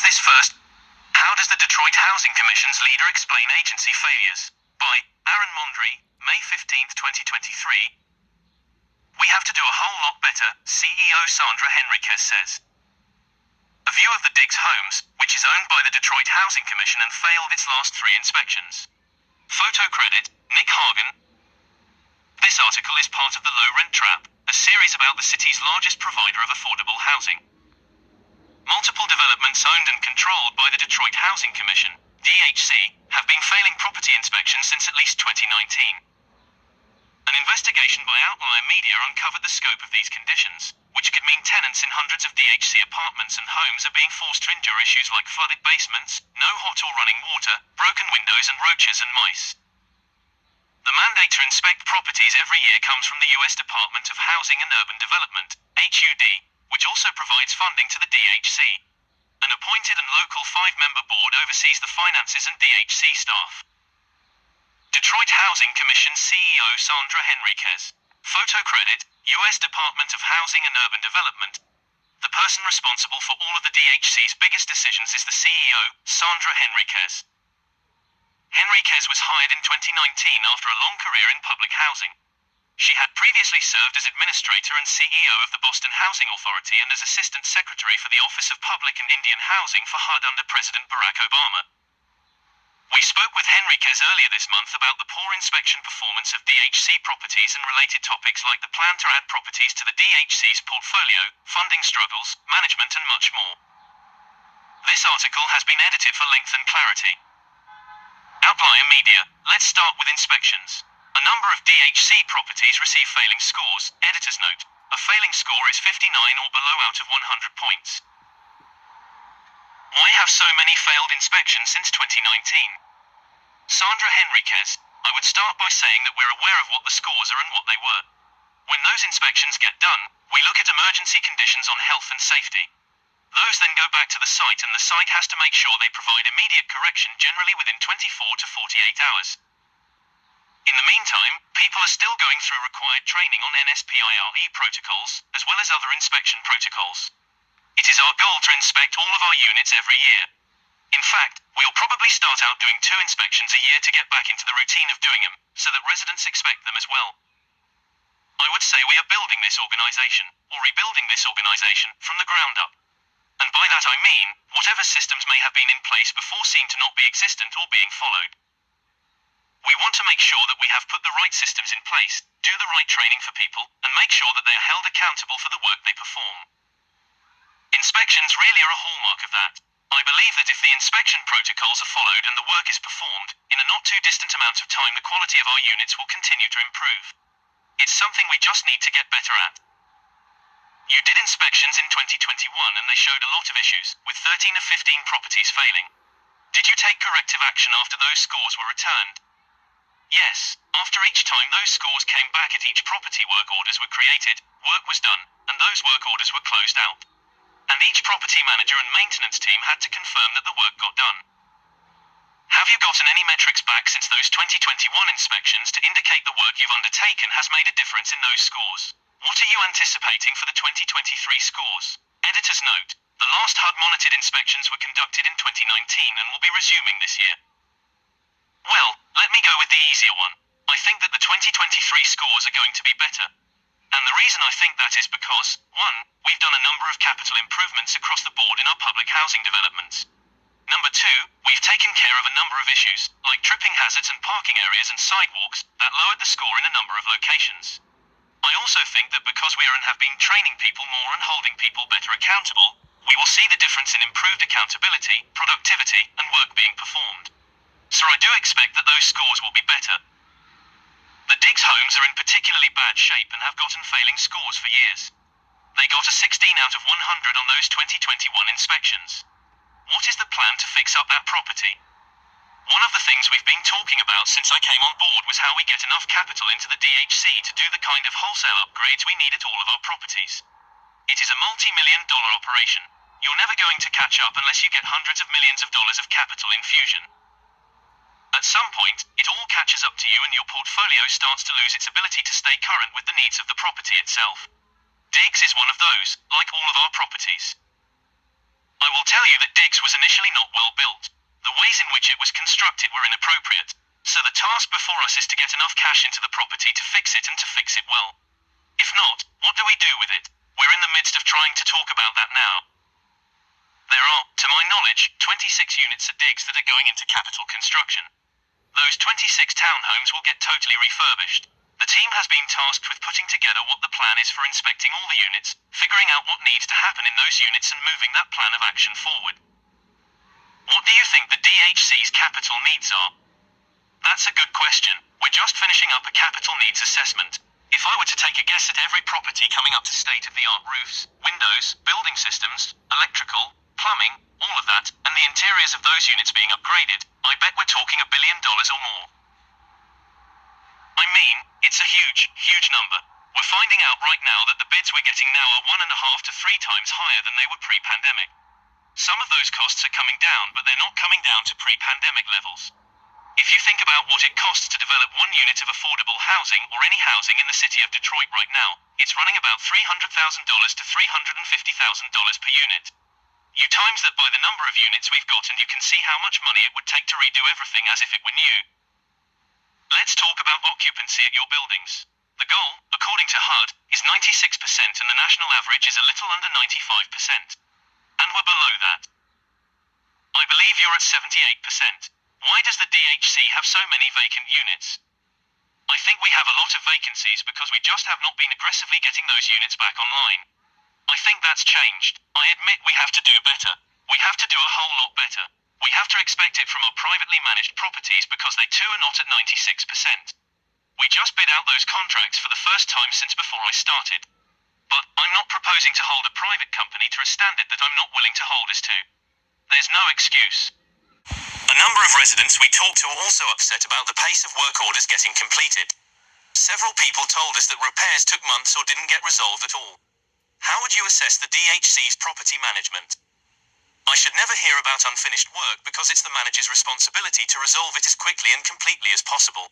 this first. How does the Detroit Housing Commission's leader explain agency failures? By Aaron Mondry, May 15, 2023. We have to do a whole lot better, CEO Sandra Henriquez says. A view of the Diggs homes, which is owned by the Detroit Housing Commission and failed its last 3 inspections. Photo credit, Nick Hagen. This article is part of the Low Rent Trap, a series about the city's largest provider of affordable housing. Multiple developments owned and controlled by the Detroit Housing Commission, DHC, have been failing property inspections since at least 2019. An investigation by Outlier Media uncovered the scope of these conditions, which could mean tenants in hundreds of DHC apartments and homes are being forced to endure issues like flooded basements, no hot or running water, broken windows and roaches and mice. The mandate to inspect properties every year comes from the U.S. Department of Housing and Urban Development, HUD, which also provides funding to the DHC. An appointed and local 5-member board oversees the finances and DHC staff. Detroit Housing Commission CEO Sandra Henriquez. Photo credit, U.S. Department of Housing and Urban Development. The person responsible for all of the DHC's biggest decisions is the CEO, Sandra Henriquez. Henriquez was hired in 2019 after a long career in public housing. She had previously served as administrator and CEO of the Boston Housing Authority and as assistant secretary for the Office of Public and Indian Housing for HUD under President Barack Obama. We spoke with Henriquez earlier this month about the poor inspection performance of DHC properties and related topics like the plan to add properties to the DHC's portfolio, funding struggles, management and much more. This article has been edited for length and clarity. Outlier Media. Let's start with inspections. A number of DHC properties receive failing scores. Editor's note. A failing score is 59 or below out of 100 points. Why have so many failed inspections since 2019? Sandra Henriquez. I would start by saying that we're aware of what the scores are and what they were. When those inspections get done, we look at emergency conditions on health and safety. Those then go back to the site and the site has to make sure they provide immediate correction generally within 24 to 48 hours. In the meantime, people are still going through required training on NSPIRE protocols, as well as other inspection protocols. It is our goal to inspect all of our units every year. In fact, we'll probably start out doing 2 inspections a year to get back into the routine of doing them, so that residents expect them as well. I would say we are building this organization, or rebuilding this organization, from the ground up. And by that I mean, whatever systems may have been in place before seem to not be existent or being followed. We want to make sure that we have put the right systems in place, do the right training for people, and make sure that they are held accountable for the work they perform. Inspections really are a hallmark of that. I believe that if the inspection protocols are followed and the work is performed, in a not too distant amount of time the quality of our units will continue to improve. It's something we just need to get better at. You did inspections in 2021 and they showed a lot of issues, with 13 of 15 properties failing. Did you take corrective action after those scores were returned? Yes, after each time those scores came back at each property, work orders were created, work was done, and those work orders were closed out. And each property manager and maintenance team had to confirm that the work got done. Have you gotten any metrics back since those 2021 inspections to indicate the work you've undertaken has made a difference in those scores? What are you anticipating for the 2023 scores? Editor's note. The last HUD-monitored inspections were conducted in 2019 and will be resuming this year. Well, let me go with the easier one. I think that the 2023 scores are going to be better. And the reason I think that is because, 1, we've done a number of capital improvements across the board in our public housing developments. Number 2, we've taken care of a number of issues, like tripping hazards and parking areas and sidewalks, that lowered the score in a number of locations. I also think that because we are and have been training people more and holding people better accountable, we will see the difference in improved accountability, productivity, and work being performed. So I do expect that those scores will be better. The Diggs homes are in particularly bad shape and have gotten failing scores for years. They got a 16 out of 100 on those 2021 inspections. What is the plan to fix up that property? One of the things we've been talking about since I came on board was how we get enough capital into the DHC to do the kind of wholesale upgrades we need at all of our properties. It is a multi-million-dollar operation. You're never going to catch up unless you get hundreds of millions of dollars of capital infusion. At some point, it all catches up to you and your portfolio starts to lose its ability to stay current with the needs of the property itself. Diggs is one of those, like all of our properties. I will tell you that Diggs was initially not well built. The ways in which it was constructed were inappropriate. So the task before us is to get enough cash into the property to fix it and to fix it well. If not, what do we do with it? We're in the midst of trying to talk about that now. There are, to my knowledge, 26 units at Diggs that are going into capital construction. Those 26 townhomes will get totally refurbished. The team has been tasked with putting together what the plan is for inspecting all the units, figuring out what needs to happen in those units and moving that plan of action forward. What do you think the DHC's capital needs are? That's a good question. We're just finishing up a capital needs assessment. If I were to take a guess at every property coming up to state-of-the-art roofs, windows, building systems, electrical, plumbing, all of that, and the interiors of those units being upgraded, I bet we're talking $1 billion or more. I mean, it's a huge, huge number. We're finding out right now that the bids we're getting now are 1.5 to 3 times higher than they were pre-pandemic. Some of those costs are coming down, but they're not coming down to pre-pandemic levels. If you think about what it costs to develop one unit of affordable housing or any housing in the city of Detroit right now, it's running about $300,000 to $350,000 per unit. You times that by the number of units we've got and you can see how much money it would take to redo everything as if it were new. Let's talk about occupancy at your buildings. The goal, according to HUD, is 96% and the national average is a little under 95%. And we're below that. I believe you're at 78%. Why does the DHC have so many vacant units? I think we have a lot of vacancies because we just have not been aggressively getting those units back online. I think that's changed. I admit we have to do better. We have to do a whole lot better. We have to expect it from our privately managed properties because they too are not at 96%. We just bid out those contracts for the first time since before I started. But I'm not proposing to hold a private company to a standard that I'm not willing to hold us to. There's no excuse. A number of residents we talked to are also upset about the pace of work orders getting completed. Several people told us that repairs took months or didn't get resolved at all. How would you assess the DHC's property management? I should never hear about unfinished work because it's the manager's responsibility to resolve it as quickly and completely as possible.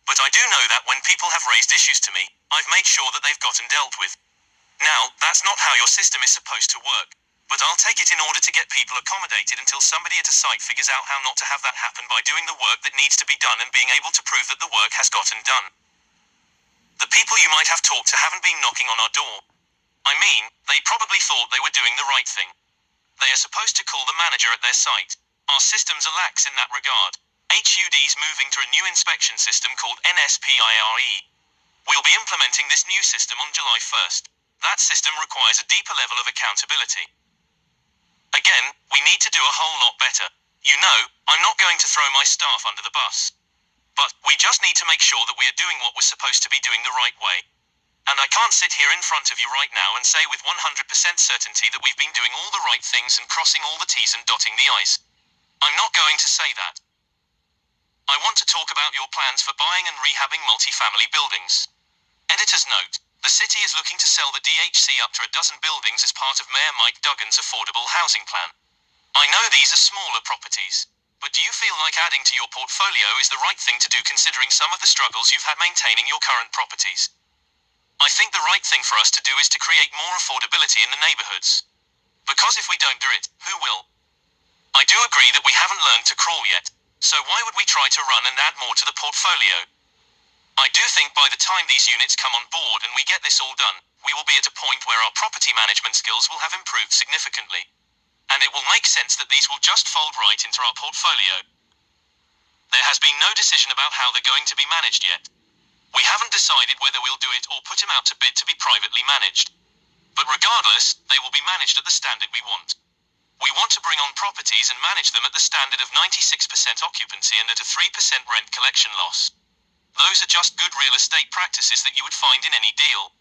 But I do know that when people have raised issues to me, I've made sure that they've gotten dealt with. Now, that's not how your system is supposed to work. But I'll take it in order to get people accommodated until somebody at a site figures out how not to have that happen by doing the work that needs to be done and being able to prove that the work has gotten done. The people you might have talked to haven't been knocking on our door. I mean, they probably thought they were doing the right thing. They are supposed to call the manager at their site. Our systems are lax in that regard. HUD's moving to a new inspection system called NSPIRE. We'll be implementing this new system on July 1st. That system requires a deeper level of accountability. Again, we need to do a whole lot better. You know, I'm not going to throw my staff under the bus. But we just need to make sure that we are doing what we're supposed to be doing the right way. And I can't sit here in front of you right now and say with 100% certainty that we've been doing all the right things and crossing all the T's and dotting the I's. I'm not going to say that. I want to talk about your plans for buying and rehabbing multifamily buildings. Editor's note. The city is looking to sell the DHC up to a dozen buildings as part of Mayor Mike Duggan's affordable housing plan. I know these are smaller properties, but do you feel like adding to your portfolio is the right thing to do considering some of the struggles you've had maintaining your current properties? I think the right thing for us to do is to create more affordability in the neighborhoods. Because if we don't do it, who will? I do agree that we haven't learned to crawl yet, so why would we try to run and add more to the portfolio? I do think by the time these units come on board and we get this all done, we will be at a point where our property management skills will have improved significantly. And it will make sense that these will just fold right into our portfolio. There has been no decision about how they're going to be managed yet. We haven't decided whether we'll do it or put them out to bid to be privately managed. But regardless, they will be managed at the standard we want. We want to bring on properties and manage them at the standard of 96% occupancy and at a 3% rent collection loss. Those are just good real estate practices that you would find in any deal.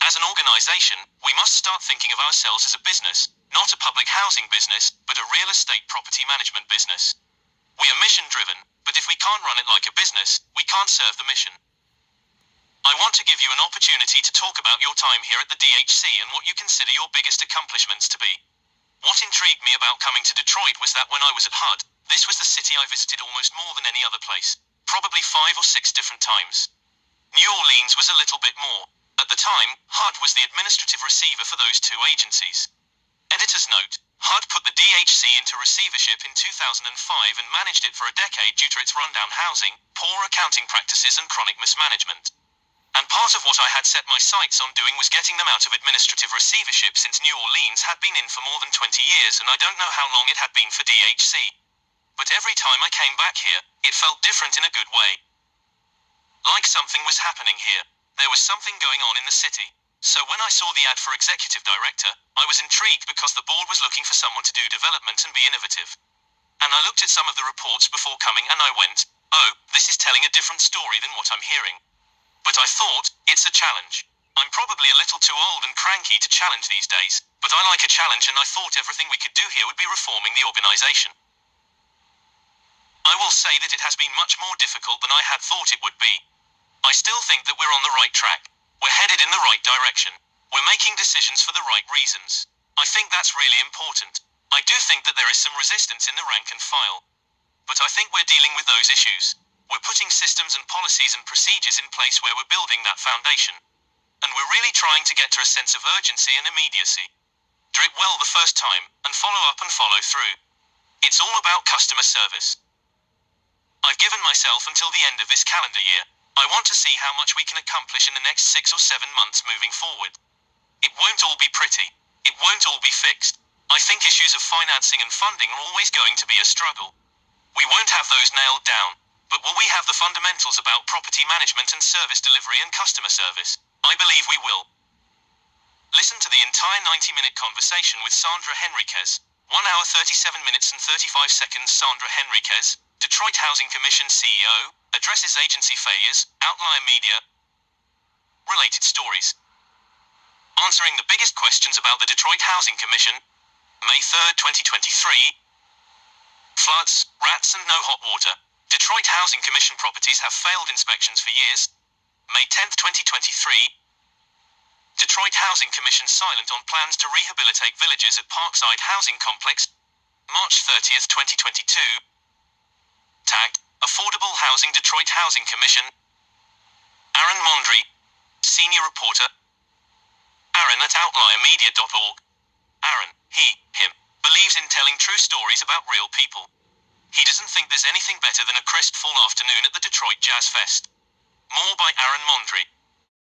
As an organization, we must start thinking of ourselves as a business, not a public housing business, but a real estate property management business. We are mission-driven, but if we can't run it like a business, we can't serve the mission. I want to give you an opportunity to talk about your time here at the DHC and what you consider your biggest accomplishments to be. What intrigued me about coming to Detroit was that when I was at HUD, this was the city I visited almost more than any other place. Probably 5 or 6 different times. New Orleans was a little bit more. At the time, HUD was the administrative receiver for those 2 agencies. Editor's note. HUD put the DHC into receivership in 2005 and managed it for a decade due to its rundown housing, poor accounting practices and chronic mismanagement. And part of what I had set my sights on doing was getting them out of administrative receivership, since New Orleans had been in for more than 20 years and I don't know how long it had been for DHC. But every time I came back here, it felt different in a good way. Like something was happening here. There was something going on in the city. So when I saw the ad for executive director, I was intrigued because the board was looking for someone to do development and be innovative. And I looked at some of the reports before coming and I went, oh, this is telling a different story than what I'm hearing. But I thought, it's a challenge. I'm probably a little too old and cranky to challenge these days, but I like a challenge and I thought everything we could do here would be reforming the organization. I will say that it has been much more difficult than I had thought it would be. I still think that we're on the right track. We're headed in the right direction. We're making decisions for the right reasons. I think that's really important. I do think that there is some resistance in the rank and file. But I think we're dealing with those issues. We're putting systems and policies and procedures in place where we're building that foundation. And we're really trying to get to a sense of urgency and immediacy. Do it well the first time, and follow up and follow through. It's all about customer service. I've given myself until the end of this calendar year. I want to see how much we can accomplish in the next 6 or 7 months moving forward. It won't all be pretty. It won't all be fixed. I think issues of financing and funding are always going to be a struggle. We won't have those nailed down, but will we have the fundamentals about property management and service delivery and customer service? I believe we will. Listen to the entire 90-minute conversation with Sandra Henriquez, 1 hour 37 minutes and 35 seconds. Sandra Henriquez, Detroit Housing Commission CEO, addresses agency failures, Outlier Media. Related stories. Answering the biggest questions about the Detroit Housing Commission. May 3, 2023. Floods, rats and no hot water. Detroit Housing Commission properties have failed inspections for years. May 10, 2023. Detroit Housing Commission silent on plans to rehabilitate villages at Parkside Housing Complex. March 30, 2022. Tagged, Affordable Housing Detroit Housing Commission. Aaron Mondry, Senior Reporter. Aaron at outliermedia.org. Aaron, he, him, believes in telling true stories about real people. He doesn't think there's anything better than a crisp fall afternoon at the Detroit Jazz Fest. More by Aaron Mondry.